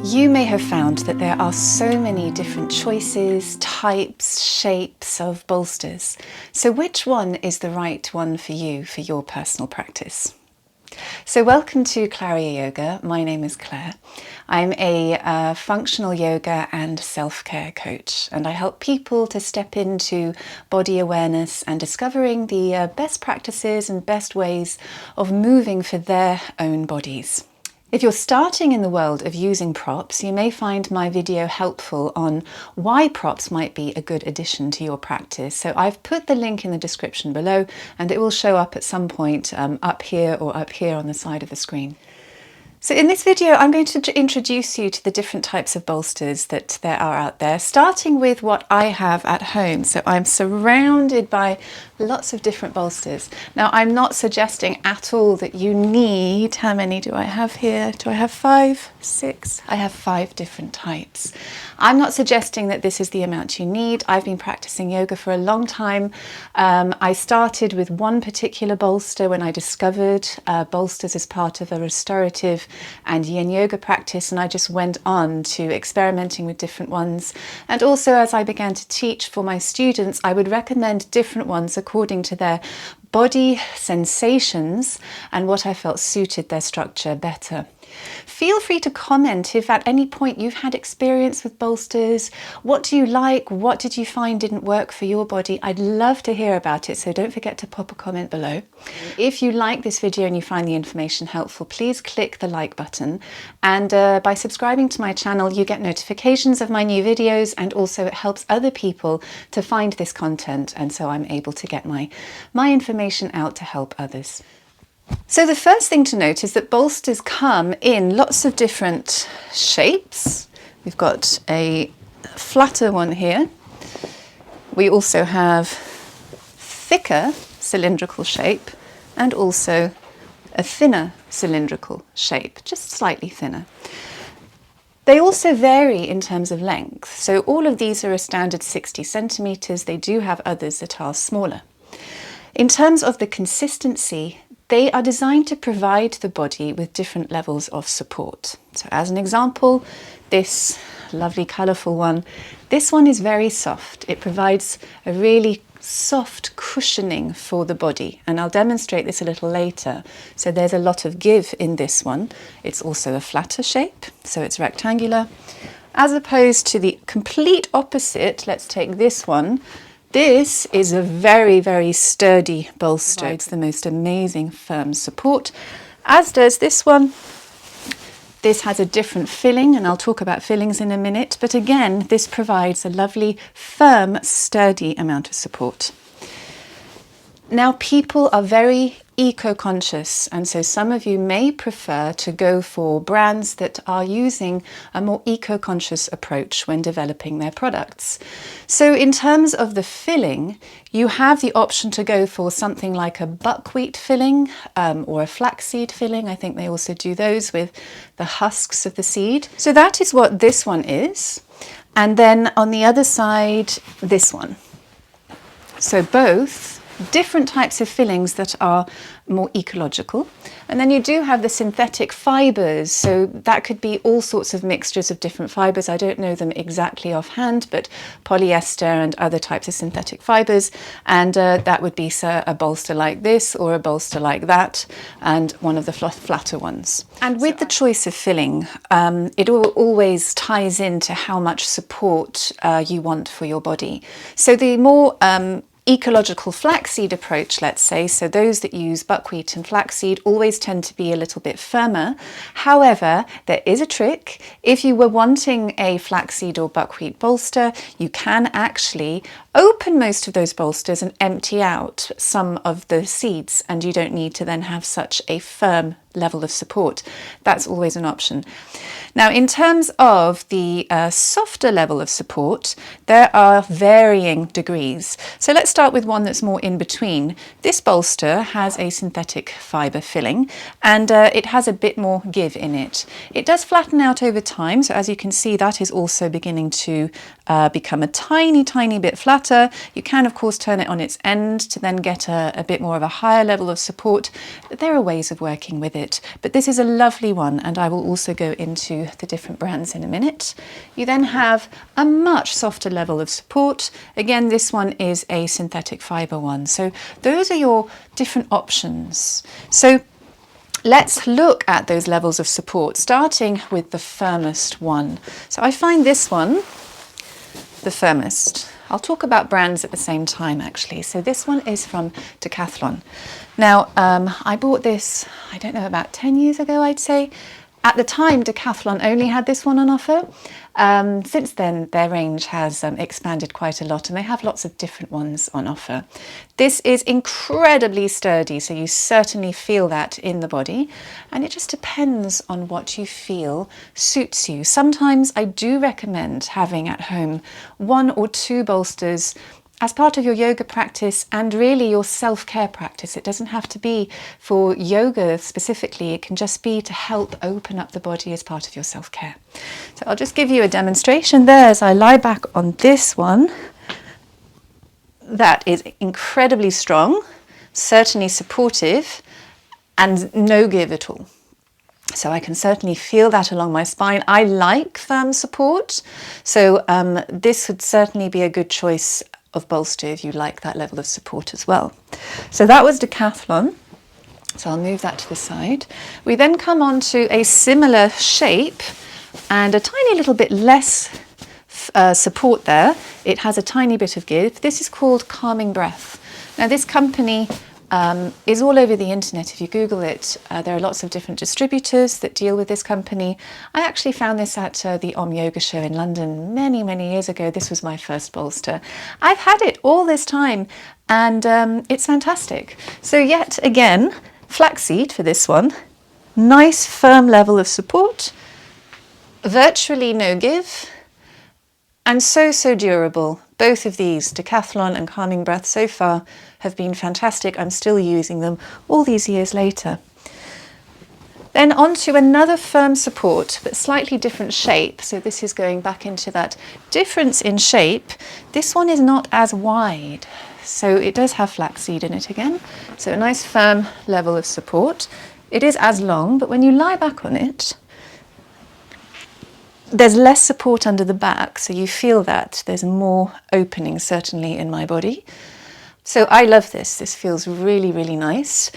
You may have found that there are so many different choices, types, shapes of bolsters. So which one is the right one for you for your personal practice? So welcome to Claria Yoga. My name is Claire. I'm a functional yoga and self-care coach, and I help people to step into body awareness and discovering the best practices and best ways of moving for their own bodies. If you're starting in the world of using props, you may find my video helpful on why props might be a good addition to your practice. So I've put the link in the description below, and it will show up at some point up here or up here on the side of the screen. So in this video, I'm going to introduce you to the different types of bolsters that there are out there, starting with what I have at home. So I'm surrounded by lots of different bolsters. Now, I'm not suggesting at all that you need, how many do I have here? Do I have 5, 6? I have 5 different types. I'm not suggesting that this is the amount you need. I've been practicing yoga for a long time. I started with one particular bolster when I discovered bolsters as part of a restorative and yin yoga practice, and I just went on to experimenting with different ones. And also, as I began to teach for my students, I would recommend different ones according to their body sensations and what I felt suited their structure better. Feel free to comment if at any point you've had experience with bolsters. What do you like? What did you find didn't work for your body? I'd love to hear about it, so don't forget to pop a comment below. If you like this video and you find the information helpful, please click the like button. And by subscribing to my channel, you get notifications of my new videos, and also it helps other people to find this content, and so I'm able to get my information out to help others. So the first thing to note is that bolsters come in lots of different shapes. We've got a flatter one here. We also have thicker cylindrical shape and also a thinner cylindrical shape, just slightly thinner. They also vary in terms of length. So all of these are a standard 60 centimeters. They do have others that are smaller. In terms of the consistency, they are designed to provide the body with different levels of support. So as an example, this lovely colourful one, this one is very soft. It provides a really soft cushioning for the body, and I'll demonstrate this a little later. So there's a lot of give in this one. It's also a flatter shape, so it's rectangular. As opposed to the complete opposite, let's take this one. This is a very, very sturdy bolster. It's the most amazing firm support, as does this one. This has a different filling, and I'll talk about fillings in a minute, but again, this provides a lovely, firm, sturdy amount of support. Now, people are very eco-conscious, and so some of you may prefer to go for brands that are using a more eco-conscious approach when developing their products. So in terms of the filling, you have the option to go for something like a buckwheat filling or a flaxseed filling. I think they also do those with the husks of the seed. So that is what this one is. And then on the other side, this one. So both different types of fillings that are more ecological. And then you do have the synthetic fibres, so that could be all sorts of mixtures of different fibres. I don't know them exactly offhand, but polyester and other types of synthetic fibres, and that would be a bolster like this or a bolster like that, and one of the flatter ones. And with the choice of filling, it always ties into how much support you want for your body. So the more ecological flaxseed approach, let's say, so those that use buckwheat and flaxseed always tend to be a little bit firmer. However, there is a trick. If you were wanting a flaxseed or buckwheat bolster, you can actually open most of those bolsters and empty out some of the seeds, and you don't need to then have such a firm level of support. That's always an option. Now, in terms of the softer level of support, there are varying degrees. So let's start with one that's more in between. This bolster has a synthetic fibre filling, and it has a bit more give in it. It does flatten out over time, so as you can see, that is also beginning to become a tiny, tiny bit flatter. matter. You can, of course, turn it on its end to then get a bit more of a higher level of support. There are ways of working with it, but this is a lovely one, and I will also go into the different brands in a minute. You then have a much softer level of support. Again, this one is a synthetic fibre one. So those are your different options. So let's look at those levels of support, starting with the firmest one. So I find this one the firmest. I'll talk about brands at the same time, actually. So this one is from Decathlon. Now, I bought this, I don't know, about 10 years ago, I'd say. At the time, Decathlon only had this one on offer. Since then, their range has expanded quite a lot, and they have lots of different ones on offer. This is incredibly sturdy, so you certainly feel that in the body, and it just depends on what you feel suits you. Sometimes I do recommend having at home 1 or 2 bolsters as part of your yoga practice and really your self-care practice. It doesn't have to be for yoga specifically, it can just be to help open up the body as part of your self-care. So I'll just give you a demonstration there as I lie back on this one. That is incredibly strong, certainly supportive, and no give at all. So I can certainly feel that along my spine. I like firm support, so this would certainly be a good choice of bolster if you like that level of support as well. So that was Decathlon. So I'll move that to the side. We then come on to a similar shape and a tiny little bit less support there. It has a tiny bit of give. This is called Calming Breath. Now this company is all over the internet. If you Google it, there are lots of different distributors that deal with this company. I actually found this at the Om Yoga show in London many, many years ago. This was my first bolster. I've had it all this time, and it's fantastic. So yet again, flaxseed for this one. Nice firm level of support, virtually no give, and so durable. Both of these, Decathlon and Calming Breath, so far have been fantastic. I'm still using them all these years later. Then on to another firm support, but slightly different shape. So this is going back into that difference in shape. This one is not as wide, so it does have flaxseed in it again. So a nice firm level of support. It is as long, but when you lie back on it, there's less support under the back, so you feel that there's more opening certainly in my body. So I love this. This feels really, really nice.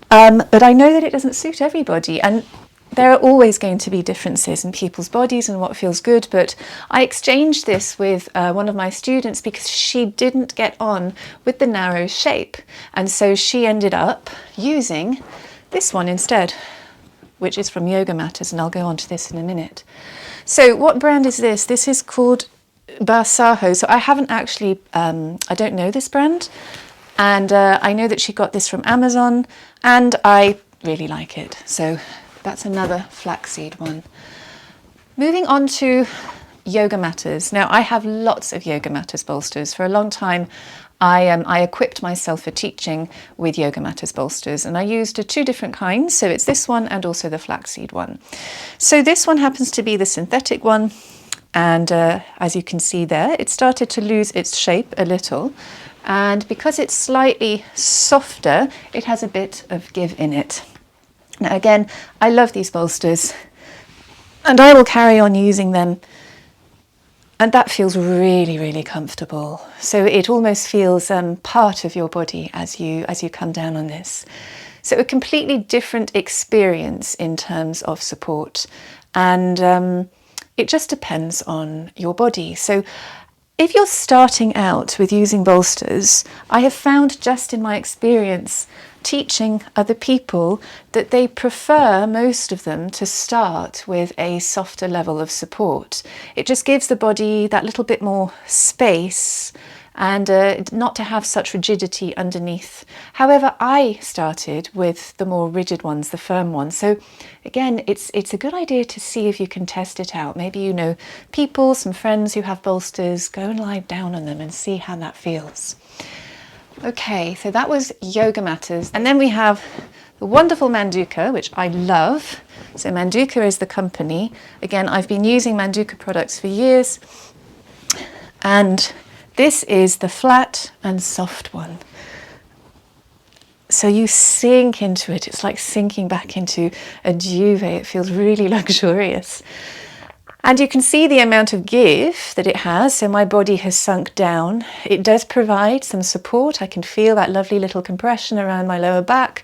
But I know that it doesn't suit everybody, and there are always going to be differences in people's bodies and what feels good. But I exchanged this with one of my students because she didn't get on with the narrow shape, and so she ended up using this one instead, which is from Yoga Matters, and I'll go on to this in a minute. So what brand is this? This is called Barsaho. So I haven't actually, I don't know this brand. And I know that she got this from Amazon, and I really like it. So that's another flaxseed one. Moving on to Yoga Matters. Now I have lots of Yoga Matters bolsters. For a long time, I equipped myself for teaching with Yoga Matters bolsters, and I used 2 different kinds. So it's this one and also the flaxseed one. So this one happens to be the synthetic one. And as you can see there, it started to lose its shape a little. And because it's slightly softer, it has a bit of give in it. Now again, I love these bolsters, and I will carry on using them. And that feels really, really comfortable. So it almost feels part of your body as you come down on this. So a completely different experience in terms of support. And it just depends on your body. So if you're starting out with using bolsters, I have found just in my experience teaching other people that they prefer, most of them, to start with a softer level of support. It just gives the body that little bit more space and not to have such rigidity underneath. However, I started with the more rigid ones, the firm ones. So again, it's a good idea to see if you can test it out. Maybe you know people, some friends who have bolsters, go and lie down on them and see how that feels. Okay, so that was Yoga Matters. And then we have the wonderful Manduka, which I love. So Manduka is the company. Again, I've been using Manduka products for years. And This is the flat and soft one. So you sink into it. It's like sinking back into a duvet. It feels really luxurious. And you can see the amount of give that it has. So my body has sunk down. It does provide some support. I can feel that lovely little compression around my lower back.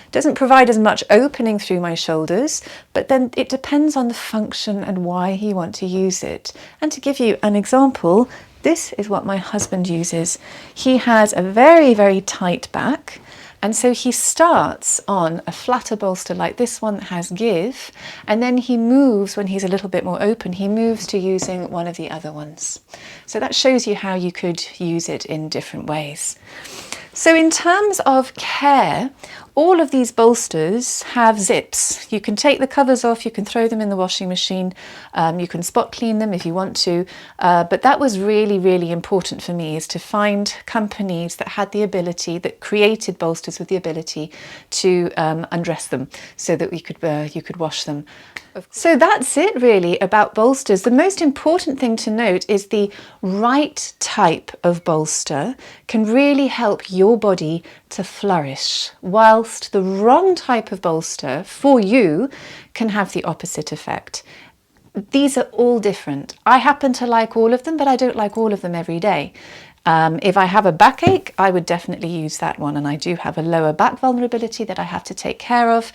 It doesn't provide as much opening through my shoulders, but then it depends on the function and why you want to use it. And to give you an example, this is what my husband uses. He has a very, very tight back. And so he starts on a flatter bolster like this one that has give, and then he moves, when he's a little bit more open, he moves to using one of the other ones. So that shows you how you could use it in different ways. So in terms of care, all of these bolsters have zips. You can take the covers off, you can throw them in the washing machine, you can spot clean them if you want to, but that was really, really important for me, is to find companies that had the ability, that created bolsters with the ability to undress them so that you could wash them. So that's it really about bolsters. The most important thing to note is the right type of bolster can really help your body to flourish, whilst the wrong type of bolster for you can have the opposite effect. These are all different. I happen to like all of them, but I don't like all of them every day. If I have a backache, I would definitely use that one, and I do have a lower back vulnerability that I have to take care of.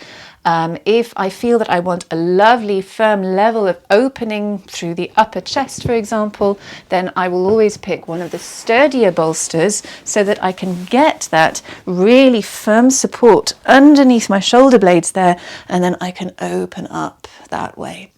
If I feel that I want a lovely firm level of opening through the upper chest, for example, then I will always pick one of the sturdier bolsters so that I can get that really firm support underneath my shoulder blades there, and then I can open up that way.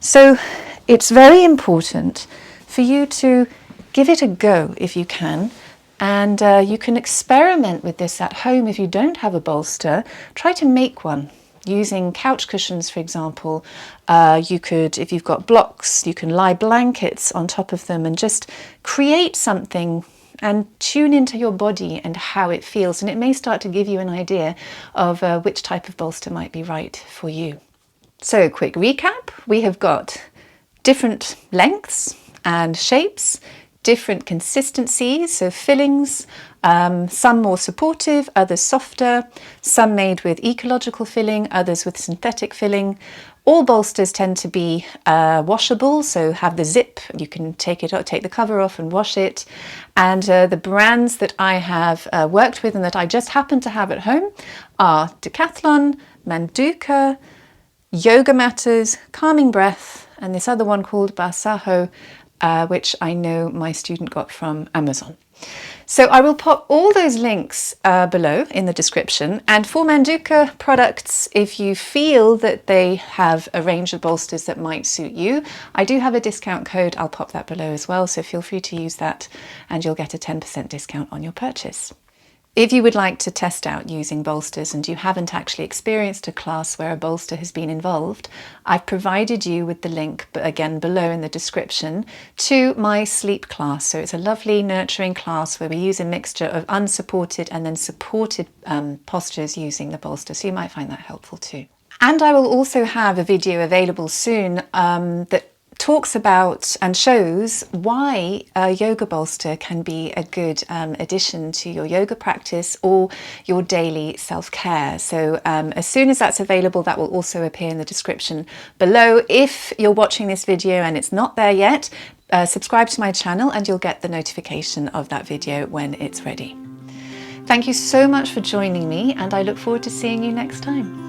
So it's very important for you to give it a go if you can, and you can experiment with this at home. If you don't have a bolster, try to make one using couch cushions, for example. You could, if you've got blocks, you can lie blankets on top of them and just create something and tune into your body and how it feels, and it may start to give you an idea of which type of bolster might be right for you. So, quick recap, we have got different lengths and shapes, different consistencies, so fillings, some more supportive, others softer, some made with ecological filling, others with synthetic filling. All bolsters tend to be washable, so have the zip, you can take the cover off and wash it. And the brands that I have worked with and that I just happen to have at home are Decathlon, Manduka, Yoga Matters, Calming Breath, and this other one called Basaho, which I know my student got from Amazon. So I will pop all those links below in the description. And for Manduka products, if you feel that they have a range of bolsters that might suit you, I do have a discount code. I'll pop that below as well. So feel free to use that and you'll get a 10% discount on your purchase. If you would like to test out using bolsters and you haven't actually experienced a class where a bolster has been involved, I've provided you with the link, but again below in the description, to my sleep class. So it's a lovely nurturing class where we use a mixture of unsupported and then supported postures using the bolster. So you might find that helpful too. And I will also have a video available soon that talks about and shows why a yoga bolster can be a good addition to your yoga practice or your daily self-care. So as soon as that's available, that will also appear in the description below. If you're watching this video and it's not there yet, subscribe to my channel and you'll get the notification of that video when it's ready. Thank you so much for joining me, and I look forward to seeing you next time.